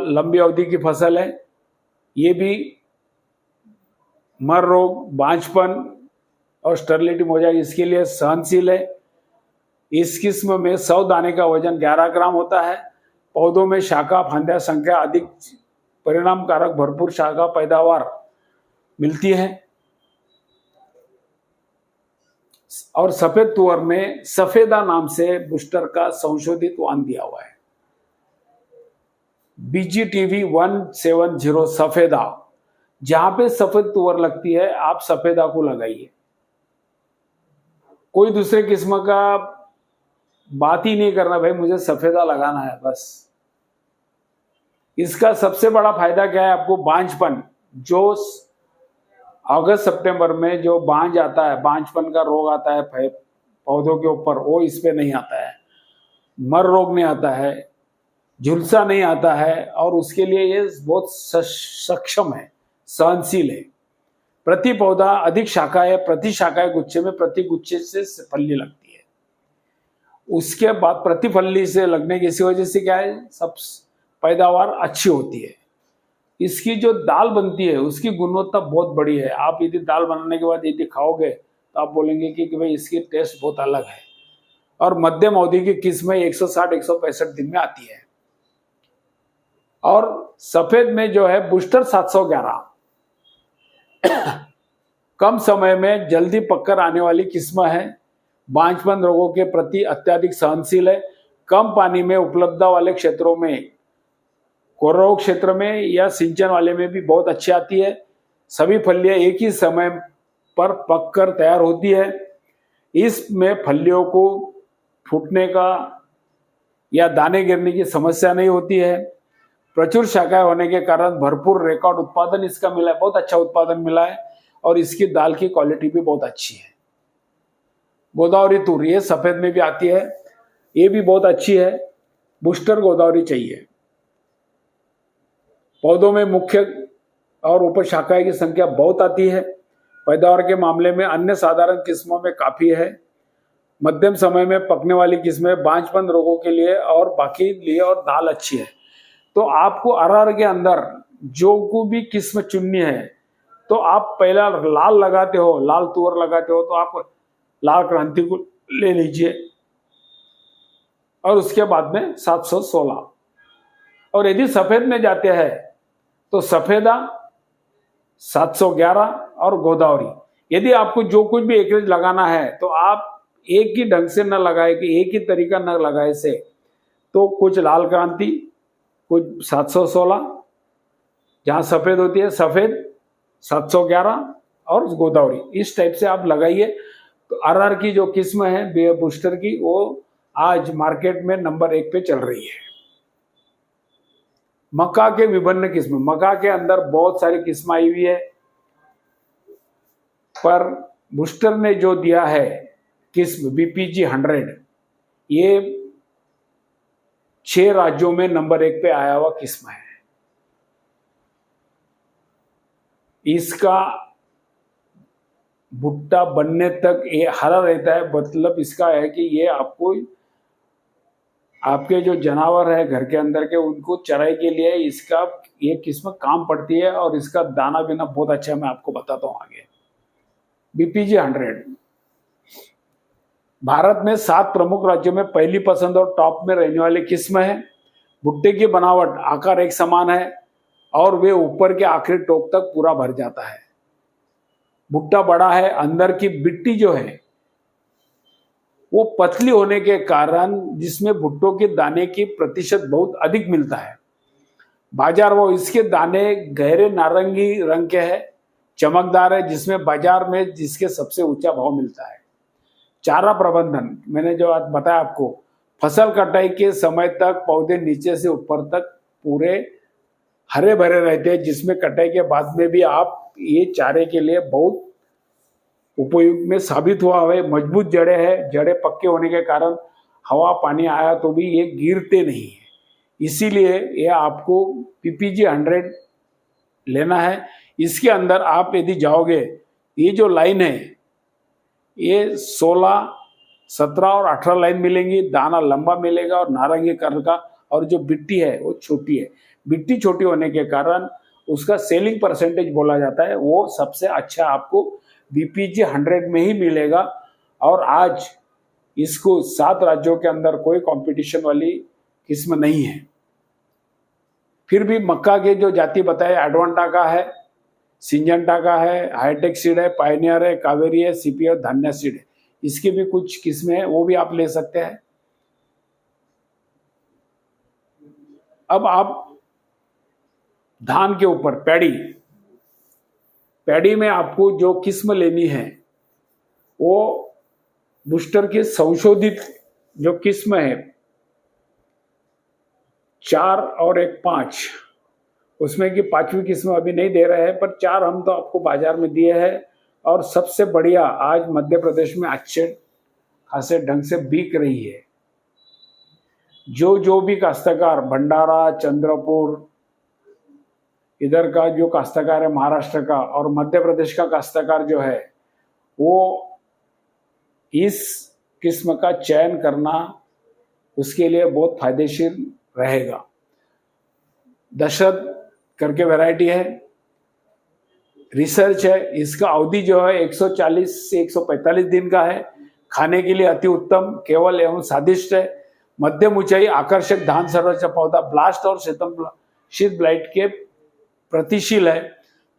लंबी अवधि की फसल है। ये भी मर रोग, बांझपन और स्टरलिटी मोजाइक इसके लिए सहनशील है। इस किस्म में 100 दाने का वजन 11 ग्राम होता है। पौधों में शाखा फांद्या संख्या अधिक, परिणामकारक भरपूर शाखा पैदावार मिलती है। और सफेद तुअर में सफेदा नाम से बूस्टर का संशोधित वान दिया हुआ है, BGTV 170 सफेदा। जहां पे सफेद तुअर लगती है आप सफेदा को लगाइए, कोई दूसरे किस्म का बात ही नहीं करना भाई मुझे सफेदा लगाना है बस। इसका सबसे बड़ा फायदा क्या है आपको? बांझपन, जो अगस्त सितंबर में जो बांझ आता है, बांझपन का रोग आता है पौधों के ऊपर, वो इस पे नहीं आता है। मर रोग नहीं आता है, झुलसा नहीं आता है, और उसके लिए ये बहुत सक्षम है, सहनशील है। प्रति पौधा अधिक शाखाएं, प्रति शाखाएं गुच्छे में, प्रति गुच्छे से फल्ली लगती है। उसके बाद प्रति फल्ली से लगने की इसी वजह से क्या है, सब पैदावार अच्छी होती है। इसकी जो दाल बनती है उसकी गुणवत्ता बहुत बड़ी है। आप यदि दाल बनाने के बाद यदि खाओगे तो आप बोलेंगे कि भाई इसकी टेस्ट बहुत अलग है। और मध्यम अवधि की किस्में 160-165 दिन में आती है। और सफेद में जो है बूस्टर 711 कम समय में जल्दी पककर आने वाली किस्म है। बांझपन रोगों के प्रति अत्यधिक सहनशील है। कम पानी में उपलब्धता वाले क्षेत्रों में, कोररोग क्षेत्र में या सिंचन वाले में भी बहुत अच्छी आती है। सभी फलियां एक ही समय पर पककर तैयार होती है। इसमें फलियों को फूटने का या दाने गिरने की समस्या नहीं होती है। प्रचुर शाखाएं होने के कारण भरपूर रिकॉर्ड उत्पादन इसका मिला है, बहुत अच्छा उत्पादन मिला है। और इसकी दाल की क्वालिटी भी बहुत अच्छी है। गोदावरी तूर, ये सफेद में भी आती है, ये भी बहुत अच्छी है। बूस्टर गोदावरी चाहिए। पौधों में मुख्य और उपशाखाएं की संख्या बहुत आती है। पैदावार के मामले में अन्य साधारण किस्मों में काफी है। मध्यम समय में पकने वाली किस्में बांझपन रोगों के लिए और बाकी लिए, और दाल अच्छी है। तो आपको अरहर के अंदर जो को भी किस्म चुननी है तो आप पहला लाल लगाते हो, लाल तुअर लगाते हो तो आप लाल क्रांति को ले लीजिए, और उसके बाद में 716। और यदि सफेद में जाते हैं तो सफेदा 711 और गोदावरी। यदि आपको जो कुछ भी एकरेज लगाना है तो आप एक ही ढंग से न लगाए, कि एक ही तरीका न लगाए से, तो कुछ लाल क्रांति, कुछ 716, जहां सफेद होती है सफेद 711 और गोदावरी, इस टाइप से आप लगाइए। तो अरहर की जो किस्म है बूस्टर की, वो आज मार्केट में नंबर 1 पे चल रही है। मक्का के विभिन्न किस्म, मक्का के अंदर बहुत सारी किस्म आई हुई है, पर बूस्टर ने जो दिया है किस्म BPG 100, ये 6 राज्यों में नंबर 1 पे आया हुआ किस्म है। इसका भुट्टा बनने तक ये हरा रहता है। मतलब इसका है कि ये आपको, आपके जो जानवर है घर के अंदर के, उनको चराई के लिए इसका ये किस्म काम पड़ती है। और इसका दाना बिना बहुत अच्छा, मैं आपको बताता हूं आगे। BPG 100 भारत में 7 प्रमुख राज्यों में पहली पसंद और टॉप में रहने वाली किस्म है। भुट्टे की बनावट आकार एक समान है और वे ऊपर के आखिरी टोक तक पूरा भर जाता है। भुट्टा बड़ा है, अंदर की बिट्टी जो है वो पतली होने के कारण जिसमें भुट्टो के दाने की प्रतिशत बहुत अधिक मिलता है। बाजार वो इसके दाने गहरे नारंगी रंग के हैं, चमकदार है, जिसमें बाजार में जिसके सबसे ऊंचा भाव मिलता है। चारा प्रबंधन मैंने जो आज बताया आपको, फसल कटाई के समय तक पौधे नीचे से ऊपर तक पूरे हरे भरे रहते हैं, जिसमें कटाई के बाद में भी आप ये चारे के लिए बहुत उपयुक्त में साबित हुआ है। मजबूत जड़ें हैं, जड़ें पक्के होने के कारण हवा पानी आया तो भी ये गिरते नहीं है, इसीलिए ये आपको PPG 100 लेना है। इसके अंदर आप यदि जाओगे, ये जो लाइन है ये 16, 17 और 18 लाइन मिलेंगी। दाना लंबा मिलेगा और नारंगी कलर का, और जो बिट्टी है वो छोटी है। बिट्टी छोटी होने के कारण उसका सेलिंग परसेंटेज बोला जाता है, वो सबसे अच्छा आपको BPG 100 में ही मिलेगा। और आज इसको 7 राज्यों के अंदर कोई कंपटीशन वाली किस्म नहीं है। फिर भी मक्का के जो जाति बताए, एडवांटा का है, सिंजेंटा का है, हाईटेक सीड है, पायनियर है, कावेरी है, CP और धान्या सीड है। इसकी भी कुछ किस्में हैं, वो भी आप ले सकते हैं। अब आप धान के ऊपर पैडी में आपको जो किस्म लेनी है वो बूस्टर की संशोधित जो किस्म है 4 और 1 5, उसमें की 5वीं किस्म अभी नहीं दे रहे हैं, पर 4 हम तो आपको बाजार में दिए हैं। और सबसे बढ़िया आज मध्य प्रदेश में अच्छे खासे ढंग से बिक रही है। जो भी काश्तकार भंडारा, चंद्रपुर, इधर का जो काश्तकार है महाराष्ट्र का और मध्य प्रदेश का काश्तकार जो है, वो इस किस्म का चयन करना उसके लिए बहुत फायदेशीर रहेगा। दशरथ करके वैरायटी है, रिसर्च है, इसका अवधि जो है 140 से 145 दिन का है। खाने के लिए अति उत्तम, केवल एवं स्वादिष्ट है। मध्यम ऊंचाई, आकर्षक धान संरचना पौधा, ब्लास्ट और शीत ब्लाइट के प्रतिशील है।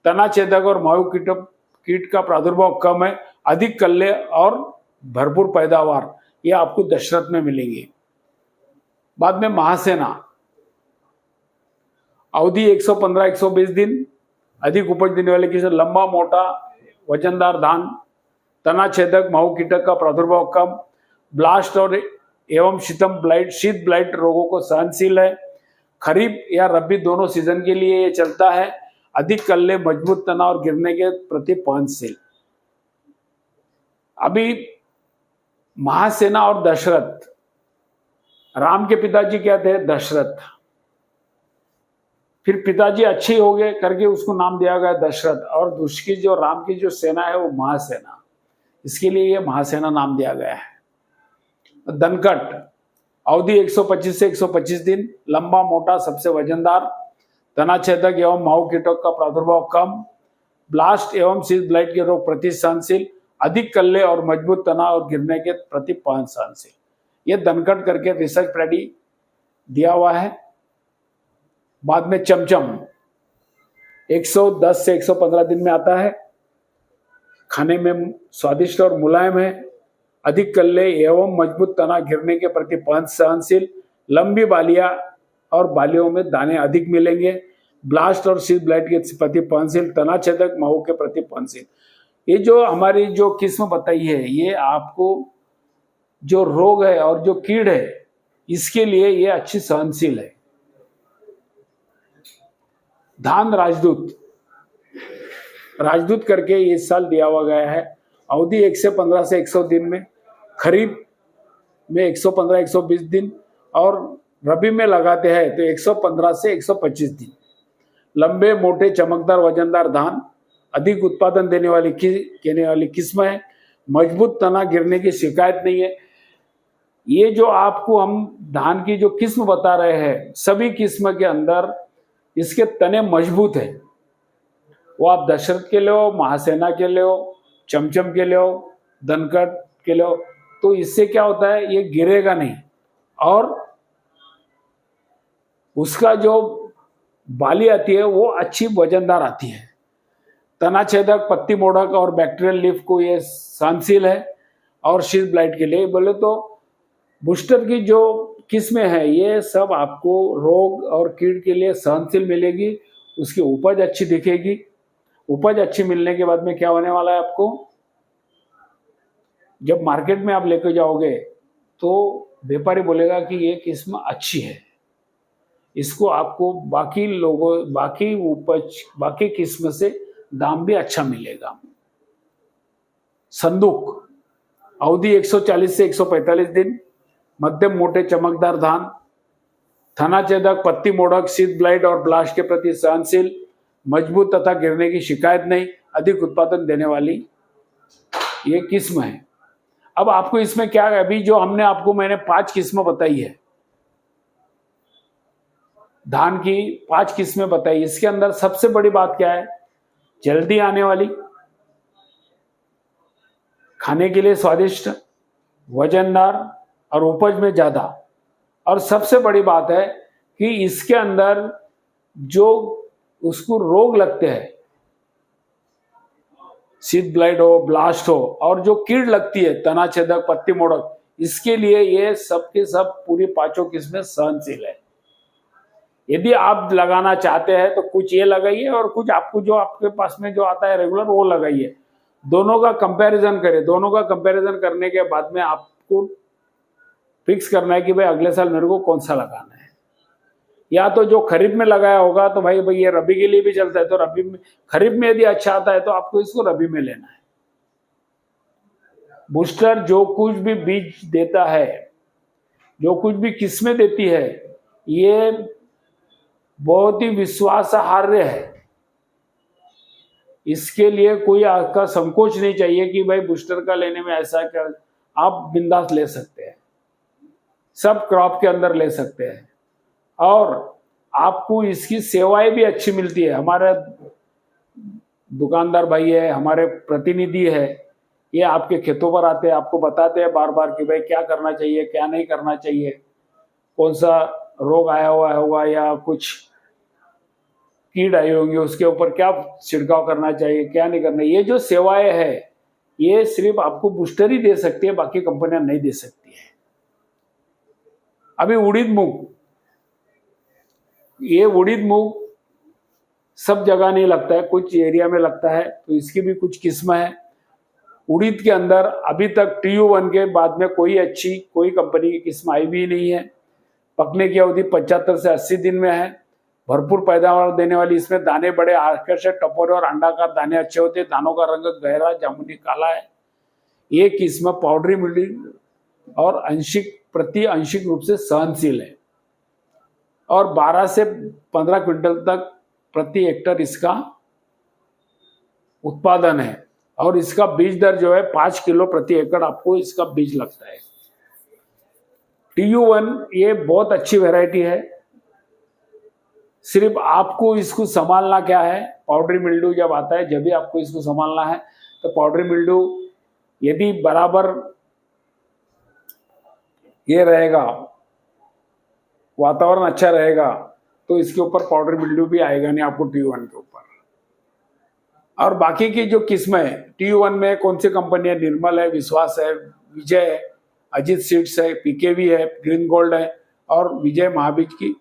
तना छेदक और माहू कीट का प्रादुर्भाव कम है। अधिक कल्ले और भरपूर पैदावार ये आपको दशरथ में मिलेंगी। बाद में महासेना, अवधि 115-120 दिन, अधिक उपज देने वाले किस्म, लंबा मोटा वजनदार धान, तना छेदक माहू कीटक का प्रादुर्भाव कम, ब्लास्ट और एवं शीत ब्लाइट रोगों को सहनशील है। खरीफ या रबी दोनों सीजन के लिए ये चलता है। अधिक कल्ले, मजबूत तना और गिरने के प्रति पहनशील। अभी महासेना और दशरथ, राम के पिताजी क्या थे? दशरथ। फिर पिताजी अच्छे हो गए करके उसको नाम दिया गया दशरथ, और उसकी जो राम की जो सेना है वो महासेना, इसके लिए ये महासेना नाम दिया गया है। दनकट, अवधि 125 से 125 दिन, लंबा मोटा सबसे वजनदार, तना छेदक एवं माहू कीटों का प्रादुर्भाव कम, ब्लास्ट एवं शीत ब्लाइट के रोग प्रति सहनशील, अधिक कल्ले और मजबूत तना और गिरने के प्रति सहनशील। ये दनकट करके रिसर्च पैडी दिया हुआ है। बाद में चमचम 110 से 115 दिन में आता है। खाने में स्वादिष्ट और मुलायम है। अधिक कल्ले एवं मजबूत तना, गिरने के प्रति सहनशील, लंबी बालियां और बालियों में दाने अधिक मिलेंगे। ब्लास्ट और शीत ब्लाइट के प्रति सहनशील, तना छेदक माहू के प्रति सहनशील। ये जो हमारी जो किस्म बताई है, ये आपको जो रोग है और जो कीड़ है इसके लिए ये अच्छी सहनशील है। धान राजदूत करके इस साल दिया हुआ गया है। अवधि 115 से 100 दिन में, खरीफ में 115-120 दिन, और रबी में लगाते हैं तो 115 से 125 दिन। लंबे मोटे चमकदार वजनदार धान, अधिक उत्पादन देने वाली किस्म है। मजबूत तना, गिरने की शिकायत नहीं है। ये जो आपको हम धान की जो किस्म बता रहे हैं, सभी किस्म के अंदर इसके तने मजबूत है। वो आप दशरथ के लो, महासेना के लो, चमचम के लो, दनकट के लो, तो इससे क्या होता है, ये गिरेगा नहीं और उसका जो बाली आती है वो अच्छी वजनदार आती है। तना छेदक, पत्ती मोड़क और बैक्टीरियल लीफ को ये सहनशील है। और शीत ब्लाइट के लिए बोले तो बूस्टर की जो किस्में हैं ये सब आपको रोग और कीट के लिए सहनशील मिलेगी, उसकी उपज अच्छी दिखेगी। उपज अच्छी मिलने के बाद में क्या होने वाला है, आपको जब मार्केट में आप लेकर जाओगे तो व्यापारी बोलेगा कि ये किस्म अच्छी है, इसको आपको बाकी लोगों बाकी उपज बाकी किस्म से दाम भी अच्छा मिलेगा। संदूक अवधि 140 से 145 दिन, मध्यम मोटे चमकदार धान, थनाछेदक, पत्ती मोड़क, शीत ब्लाइट और ब्लास्ट के प्रति सहनशील, मजबूत तथा गिरने की शिकायत नहीं, अधिक उत्पादन देने वाली ये किस्म है। अब आपको इसमें क्या है, अभी जो मैंने 5 किस्में बताई है, धान की 5 किस्में बताई, इसके अंदर सबसे बड़ी बात क्या है, जल्दी आने वाली, खाने के लिए स्वादिष्ट, वजनदार और उपज में ज्यादा। और सबसे बड़ी बात है कि इसके अंदर जो उसको रोग लगते हैं, शीत ब्लाइट हो, ब्लास्ट हो, और जो कीड़ लगती है तनाछेदक, पत्ती मोड़क, इसके लिए ये सब के सब पूरी 5 किस्में सहनशील है। यदि आप लगाना चाहते हैं तो कुछ ये लगाइए और कुछ आपको जो आपके पास में जो आता है रेगुलर वो लगाइए। दोनों का कंपैरिजन करें, दोनों का कंपैरिजन करने के बाद में आपको फिक्स करना है कि भाई अगले साल मेरे को कौन सा लगाना है। या तो जो खरीफ में लगाया होगा तो भाई ये रबी के लिए भी चलता है, तो रबी में, खरीफ में यदि अच्छा आता है तो आपको इसको रबी में लेना है। बूस्टर जो कुछ भी बीज देता है, जो कुछ भी किस्में देती है, ये बहुत ही विश्वासार्ह है। इसके लिए कोई आपका संकोच नहीं चाहिए कि भाई बूस्टर का लेने में ऐसा क्या, आप बिंदास ले सकते हैं, सब क्रॉप के अंदर ले सकते हैं और आपको इसकी सेवाएं भी अच्छी मिलती है। हमारे दुकानदार भाई है, हमारे प्रतिनिधि है, ये आपके खेतों पर आते हैं, आपको बताते हैं बार बार कि भाई क्या करना चाहिए, क्या नहीं करना चाहिए, कौन सा रोग आया हुआ होगा या कुछ कीड़ आई होंगी, उसके ऊपर क्या छिड़काव करना चाहिए, क्या नहीं करना। ये जो सेवाएं है ये सिर्फ आपको बूस्टर ही दे सकती है, बाकी कंपनियां नहीं दे सकती है। अभी उड़ीद मूंग, ये उड़ीद मूंग सब जगह नहीं लगता है, कुछ एरिया में लगता है, तो इसकी भी कुछ किस्म है। उड़ीद के अंदर अभी तक TU1 के बाद में कोई कंपनी की किस्म आई भी नहीं है। पकने की अवधि 75 से 80 दिन में है। भरपूर पैदावार देने वाली, इसमें दाने बड़े आकर्षक, टपोरे और अंडाकार दाने अच्छे होते हैं। दानों का रंग गहरा जामुनी काला है। ये किस्म पाउडरी मिल्ड्यू और आंशिक रूप से सहनशील है और 12 से 15 क्विंटल तक प्रति हेक्टर इसका उत्पादन है और इसका बीज दर जो है 5 किलो प्रति एकड़ आपको इसका बीज लगता है। TU1 ये बहुत अच्छी वैरायटी है। सिर्फ आपको इसको संभालना क्या है, पाउडरी मिल्ड्यू जब आता है जब भी आपको इसको संभालना है। तो पाउडरी मिल्ड्यू यदि बराबर ये रहेगा, वातावरण अच्छा रहेगा, तो इसके ऊपर पाउडर मिल्ड्यू भी आएगा नहीं आपको TU1 के ऊपर। और बाकी की जो किस्म है TU1 में कौन सी कंपनी है, निर्मल है, विश्वास है, विजय है, अजीत सीड्स है, PKV है, ग्रीन गोल्ड है और विजय महाबीज की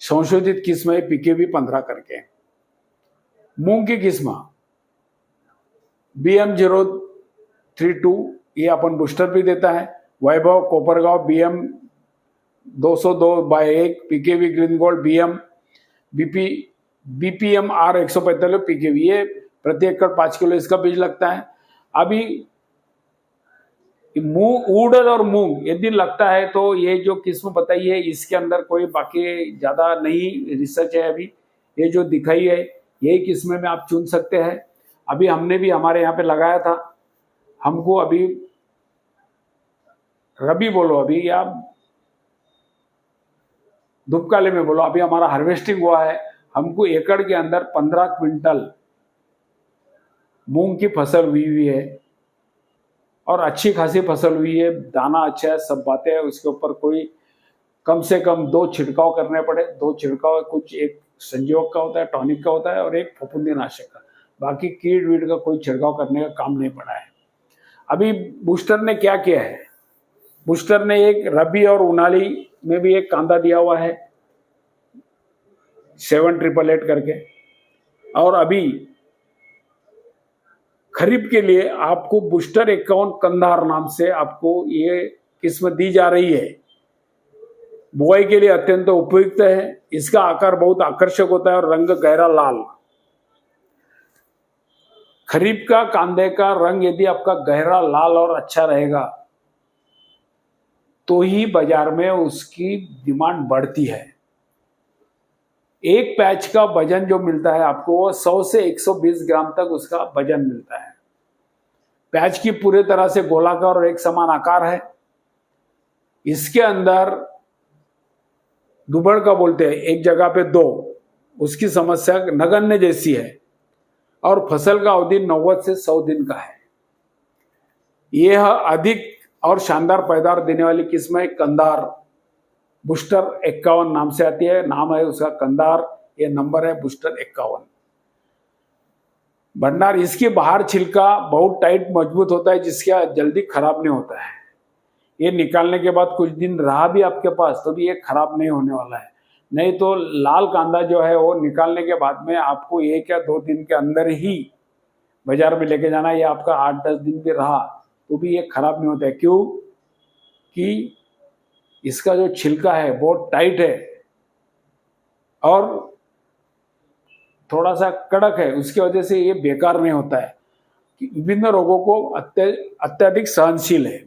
संशोधित किस्म है PKV 15 करके। मूंग की किस्म BM032 ये अपन बूस्टर भी देता है। Vaibhav, Kopargaon BM 202/1, PKV green gold, BPM R145 PKV, ये प्रति एकड़ 5 किलो इसका बीज लगता है। अभी उड़द और मूंग यदि लगता है तो ये जो किस्म बताई है इसके अंदर कोई बाकी ज्यादा नई रिसर्च है। अभी ये जो दिखाई है यही किस्में में आप चुन सकते हैं। अभी हमने भी हमारे यहाँ पे लगाया था, हमको अभी रबी बोलो अभी या धूपकाले में बोलो, अभी हमारा हार्वेस्टिंग हुआ है। हमको एकड़ के अंदर 15 क्विंटल मूंग की फसल हुई है और अच्छी खासी फसल हुई है। दाना अच्छा है, सब बातें है, उसके ऊपर कोई कम से कम 2 छिड़काव करने पड़े। 2 छिड़काव, कुछ एक संजीवक का होता है, टॉनिक का होता है और एक फफूंदी नाशक का। बाकी कीड़ वीड़ का कोई छिड़काव करने का काम नहीं पड़ा है। अभी बूस्टर ने क्या किया है, बूस्टर ने एक रबी और उनाली में भी एक कांदा दिया हुआ है 7888 करके, और अभी खरीफ के लिए आपको बूस्टर 51 कंधार नाम से आपको ये किस्म दी जा रही है। बुआई के लिए अत्यंत उपयुक्त है। इसका आकार बहुत आकर्षक होता है और रंग गहरा लाल। खरीफ का कांदे का रंग यदि आपका गहरा लाल और अच्छा रहेगा तो ही बाजार में उसकी डिमांड बढ़ती है। एक पैच का वजन जो मिलता है आपको वो 100 से 120 ग्राम तक उसका वजन मिलता है। पैच की पूरे तरह से गोलाकार और एक समान आकार है। इसके अंदर दुबड़ का बोलते हैं, एक जगह पे दो, उसकी समस्या नगण्य जैसी है और फसल का अवधि 90 से 100 दिन का है। यह अधिक और शानदार पैदावार देने वाली किस्म है कंधार बूस्टर 51 नाम से आती है। नाम है उसका कंधार, ये नंबर है बूस्टर 51। भंडार, इसकी बाहर छिलका बहुत टाइट मजबूत होता है जिसका जल्दी खराब नहीं होता है। ये निकालने के बाद कुछ दिन रहा भी आपके पास तो भी ये खराब नहीं होने वाला है। नहीं तो लाल कांदा जो है वो निकालने के बाद में आपको 1 या 2 दिन के अंदर ही बाजार में लेके जाना है। ये आपका 8-10 दिन भी रहा तो भी ये खराब नहीं होता है। क्यों कि इसका जो छिलका है बहुत टाइट है और थोड़ा सा कड़क है, उसकी वजह से ये बेकार नहीं होता है। विभिन्न रोगों को अत्यधिक सहनशील है।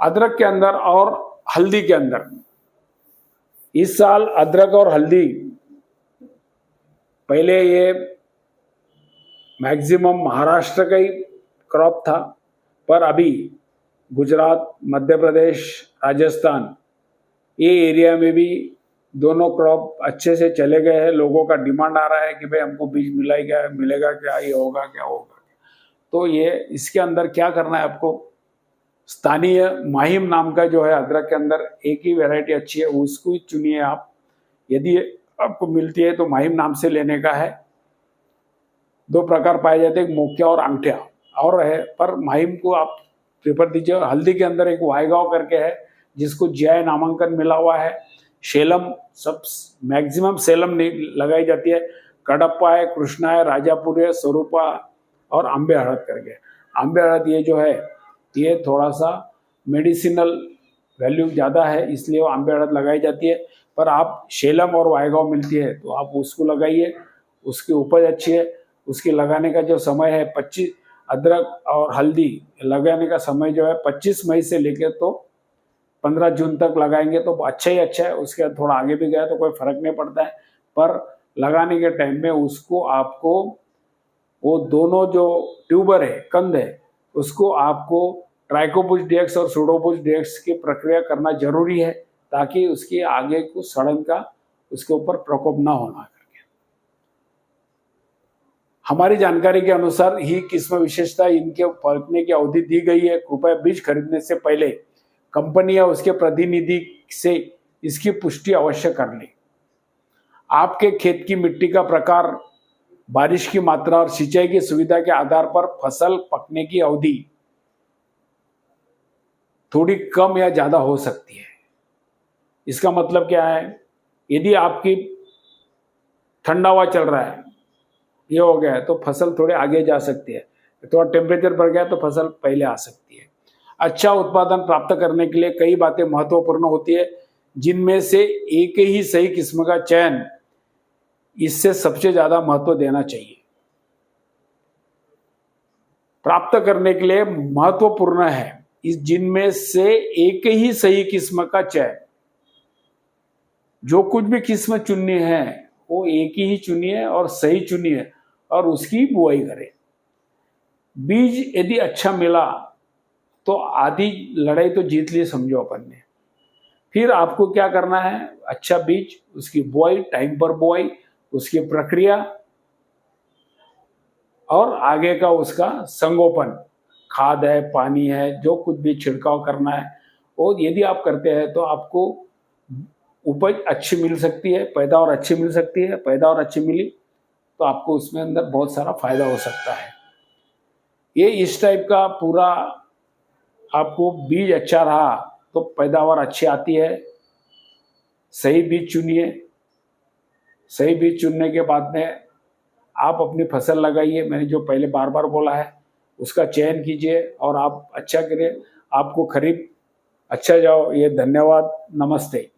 अदरक के अंदर और हल्दी के अंदर, इस साल अदरक और हल्दी पहले ये मैक्सिमम महाराष्ट्र का ही क्रॉप था, पर अभी गुजरात, मध्य प्रदेश, राजस्थान ये एरिया में भी दोनों क्रॉप अच्छे से चले गए हैं। लोगों का डिमांड आ रहा है कि भाई हमको बीज मिलेगा क्या, ये होगा क्या होगा। तो ये इसके अंदर क्या करना है आपको, स्थानीय माहिम नाम का जो है अदरक के अंदर एक ही वैरायटी अच्छी है, उसको ही चुनिए आप। यदि आपको मिलती है तो माहिम नाम से लेने का है। 2 प्रकार पाए जाते हैं, मोक्या और अंगठिया और है, पर माहिम को आप प्रेफर दीजिए। हल्दी के अंदर एक वायगांव करके है जिसको जीआई नामांकन मिला हुआ है। सेलम, सब मैक्सिमम सेलम लगाई जाती है। कडप्पा है, कृष्णा है, राजापुर है, स्वरूपा और अम्बे हड़द करके। अम्बे हड़द ये जो है ये थोड़ा सा मेडिसिनल वैल्यू ज़्यादा है, इसलिए वो अम्बे हड़द लगाई जाती है। पर आप सेलम और वायगांव मिलती है तो आप उसको लगाइए, उसकी उपज अच्छी है। उसकी लगाने का जो समय है 25, अदरक और हल्दी लगाने का समय जो है 25 मई से लेकर तो 15 जून तक लगाएंगे तो अच्छा ही अच्छा है। उसके बाद थोड़ा आगे भी गया तो कोई फर्क नहीं पड़ता है, पर लगाने के टाइम में उसको आपको वो दोनों जो ट्यूबर है, कंद है, उसको आपको ट्राइकोपुस डीएक्स और सूडोपुस डीएक्स की प्रक्रिया करना जरूरी है ताकि उसकी आगे को सड़न का उसके ऊपर प्रकोप ना होना करके। हमारी जानकारी के अनुसार ही किस्म विशेषता इनके पकने की अवधि दी गई है। कृपया बीज खरीदने से पहले कंपनी या उसके प्रतिनिधि से इसकी पुष्टि अवश्य कर लें। आपके खेत की मिट्टी का प्रकार, बारिश की मात्रा और सिंचाई की सुविधा के आधार पर फसल पकने की अवधि थोड़ी कम या ज्यादा हो सकती है। इसका मतलब क्या है, यदि आपकी ठंडा हवा चल रहा है, ये हो गया है तो फसल थोड़े आगे जा सकती है। थोड़ा टेम्परेचर बढ़ गया तो फसल पहले आ सकती है। अच्छा उत्पादन प्राप्त करने के लिए कई बातें महत्वपूर्ण होती है, जिनमें से एक ही सही किस्म का चयन इससे सबसे ज्यादा महत्व देना चाहिए। प्राप्त करने के लिए महत्वपूर्ण है इस जिनमें से एक ही सही किस्म का चयन। जो कुछ भी किस्म चुननी है वो एक ही चुनिए और सही चुनिए और उसकी बुआई करें। बीज यदि अच्छा मिला तो आधी लड़ाई तो जीत ली समझो अपन ने। फिर आपको क्या करना है, अच्छा बीज, उसकी बुआई, टाइम पर बुआई, उसकी प्रक्रिया और आगे का उसका संगोपन, खाद है, पानी है, जो कुछ भी छिड़काव करना है, और यदि आप करते हैं तो आपको उपज अच्छी मिल सकती है, पैदावार अच्छी मिल सकती है। पैदावार अच्छी मिली तो आपको उसमें अंदर बहुत सारा फायदा हो सकता है। ये इस टाइप का पूरा आपको बीज अच्छा रहा तो पैदावार अच्छी आती है। सही बीज चुनिए, सही बीज चुनने के बाद में आप अपनी फसल लगाइए। मैंने जो पहले बार बार बोला है उसका चयन कीजिए और आप अच्छा करिए, आपको खरीफ अच्छा जाओ। ये धन्यवाद, नमस्ते।